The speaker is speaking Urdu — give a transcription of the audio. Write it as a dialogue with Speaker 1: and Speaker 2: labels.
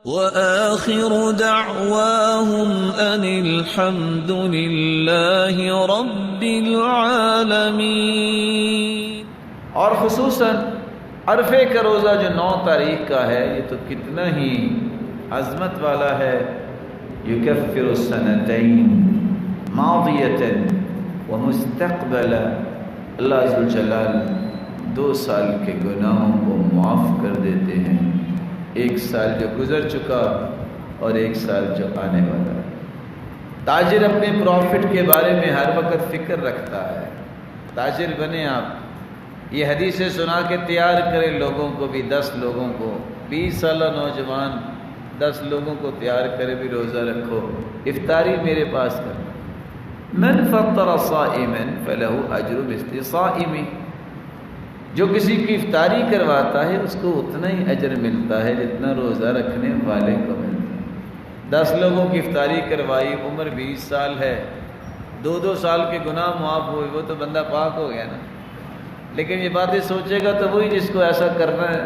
Speaker 1: وآخر دعواهم أن الحمد لله رب العالمين۔
Speaker 2: اور خصوصاً عرفے کا روزہ جو 9 تاریخ کا ہے، یہ تو کتنا ہی عظمت والا ہے۔ یکفر السنتین ماضیۃ ومستقبلا، اللہ عز وجل 2 سال کے گناہوں کو معاف کر دیتے ہیں، 1 سال جو گزر چکا اور 1 سال جو آنے والا ہے۔ تاجر اپنے پروفٹ کے بارے میں ہر وقت فکر رکھتا ہے۔ تاجر بنے آپ، یہ حدیثیں سنا کے تیار کریں لوگوں کو بھی، 10 لوگوں کو، 20 سالہ نوجوان 10 لوگوں کو تیار کرے بھی روزہ رکھو، افطاری میرے پاس کرو۔ من فطر صائما فلہ اجر مثل صائم، جو کسی کی افطاری کرواتا ہے اس کو اتنا ہی اجر ملتا ہے جتنا روزہ رکھنے والے کو ملتا ہے۔ 10 لوگوں کی افطاری کروائی، عمر 20 سال ہے، 2 سال کے گناہ معاف ہوئے، وہ تو بندہ پاک ہو گیا نا۔ لیکن یہ باتیں سوچے گا تو وہی جس کو ایسا کرنا ہے